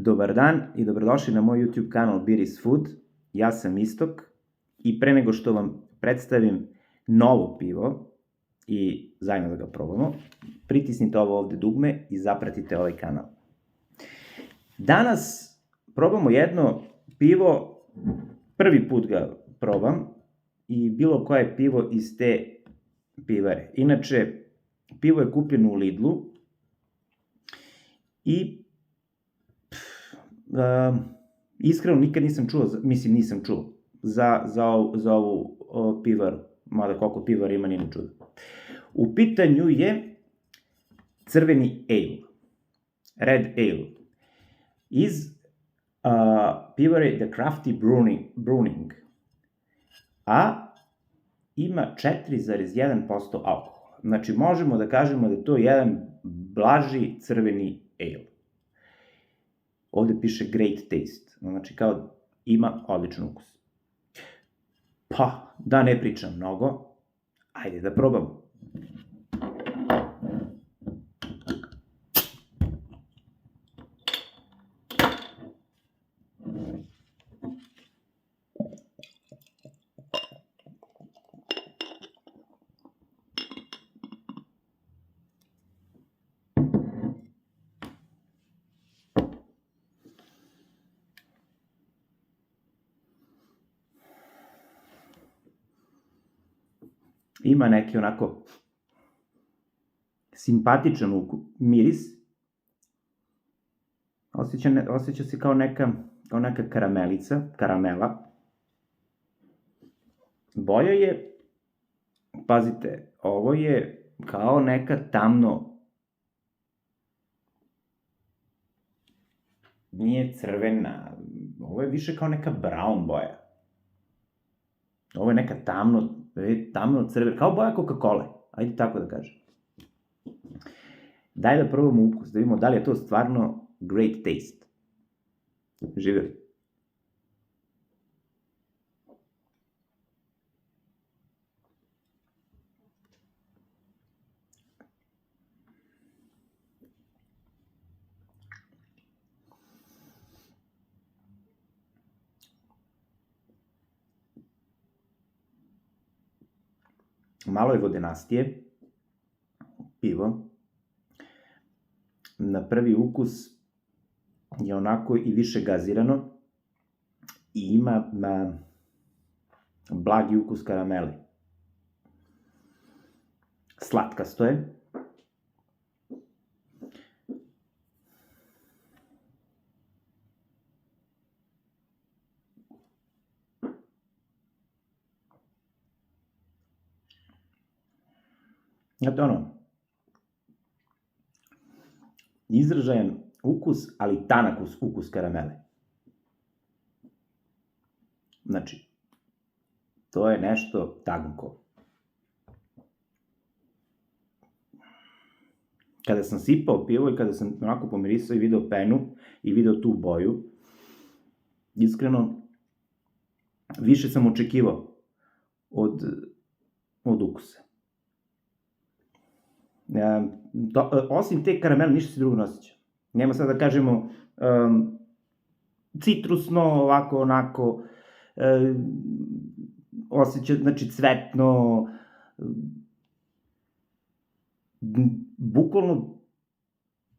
Dobar dan i dobrodošli na moj YouTube kanal Beer is Food. Ja sam Istok i pre nego što vam predstavim novo pivo i zajedno da ga probamo, pritisnite ovo ovde dugme i zapratite ovaj kanal. Danas probamo jedno pivo, prvi put ga probam i bilo koje pivo iz te pivare. Inače, pivo je kupljeno u Lidlu i iskreno nikad nisam čuo, nisam čuo za ovu pivaru, mada koliko pivara ima nije ni čudo. U pitanju je crveni ale, red ale, iz pivare The Crafty Brewing, a ima 4,1% alkohola. Znači, možemo da kažemo da je to jedan blaži crveni ale. Ovde piše great taste, znači kao ima odličan ukus. Pa, da ne pričam mnogo, ajde da probamo. Ima neki onako simpatičan miris. Osjeća se kao neka karamela. Boja je, pazite, ovo je kao neka nije crvena, ovo je više kao neka brown boja. Ovo je neka tamno crvena, kao boja Coca-Cola, ajde tako da kažem. Daj da probamo ukus, da vidimo da li je to stvarno great taste. Živjeli. Malo je vodenastije pivo. Na prvi ukus je onako i više gazirano i ima blagi ukus karamele. Slatkasto je. Znate izražajan ukus, ali tanak ukus karamele. Znači, to je nešto tanko. Kada sam sipao pivo i kada sam onako pomirisao i video penu i video tu boju, iskreno, više sam očekivao od ukusa. Osim te karamele, ništa se drugo ne osjeća. Nema sad da kažemo citrusno, ovako, onako, osjeća, znači cvetno, bukvalno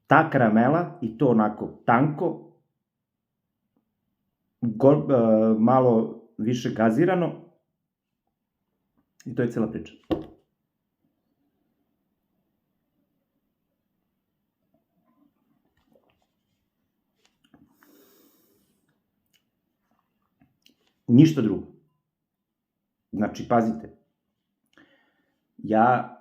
ta karamela i to onako tanko, malo više gazirano i to je cela priča. Ništa drugo. Znači, pazite, ja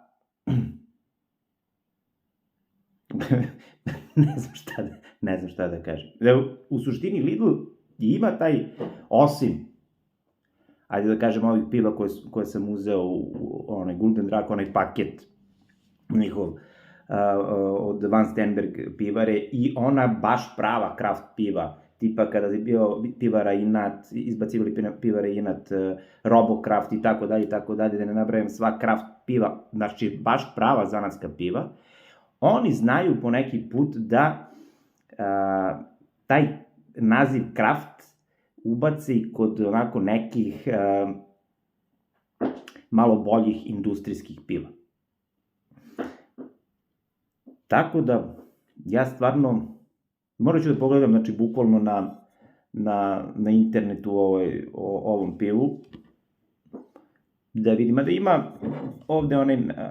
ne znam šta da kažem. U suštini Lidl ima taj, osim, ajde da kažem, ovih piva koje sam uzeo u onaj Gulden Drak, onaj paket njihov od Van Stenberg pivare i ona baš prava kraft piva, tipa kada je bio pivara Inat, izbacivali pivara Inat, Robocraft i tako dalje, da ne nabrajam sva kraft piva, znači baš prava zanatska piva, oni znaju po neki put da taj naziv kraft ubaci kod onako nekih malo boljih industrijskih piva. Tako da, ja stvarno, morat ću da pogledam, znači, bukvalno na internetu o ovom pivu, da vidim, da ima ovde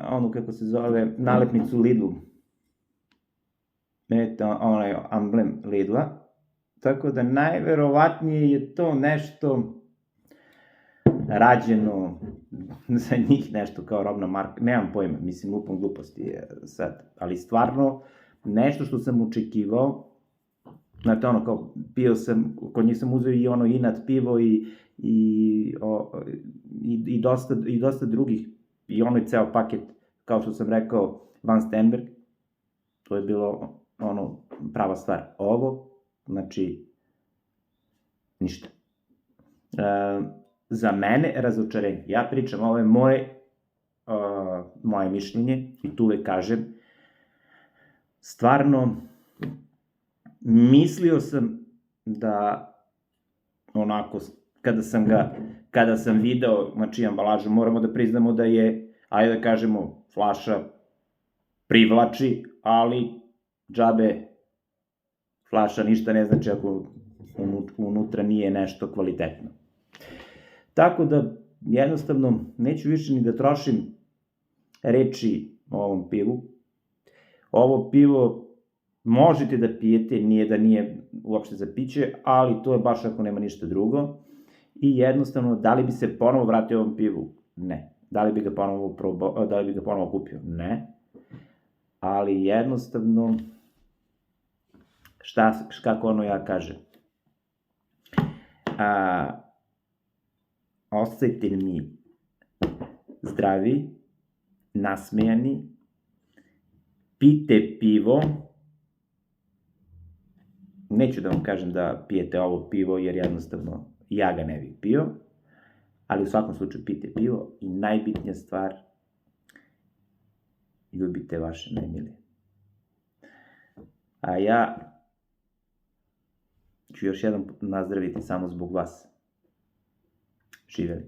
onu, kako se zove, nalepnicu Lidlu, onaj amblem Lidla, tako da najverovatnije je to nešto rađeno za njih, nešto kao robna marka, nemam pojma, mislim, lupom gluposti sad, ali stvarno, nešto što sam očekivao, znate, ono, kao, pio sam, kod njih sam uzeo i ono Inat pivo i dosta drugih, i onaj ceo paket, kao što sam rekao, Van Stenberg, to je bilo, ono, prava stvar. Ovo, znači, ništa. Za mene razočarenje. Ja pričam, ovo je moje mišljenje i tu uvek kažem, stvarno, mislio sam da, onako, kada sam video, znači, ambalažu, moramo da priznamo da je, ajde da kažemo, flaša privlači, ali džabe flaša ništa ne znači ako unutra nije nešto kvalitetno. Tako da, jednostavno, neću više ni da trošim reči o ovom pivu. Ovo pivo možete da pijete, nije da nije uopšte za piće, ali to je baš ako nema ništa drugo. I jednostavno, da li bi se ponovo vratio ovom pivu? Ne. Da li bi ga ponovo kupio? Ne. Ali jednostavno, kako ono ja kažem, ostajte mi zdravi, nasmejani, pijte pivo, neću da vam kažem da pijete ovo pivo, jer jednostavno ja ga ne bih pio, ali u svakom slučaju pijte pivo i najbitnija stvar, ljubite vaše najmilije. A ja ću još jednom nazdraviti samo zbog vas. Živeli.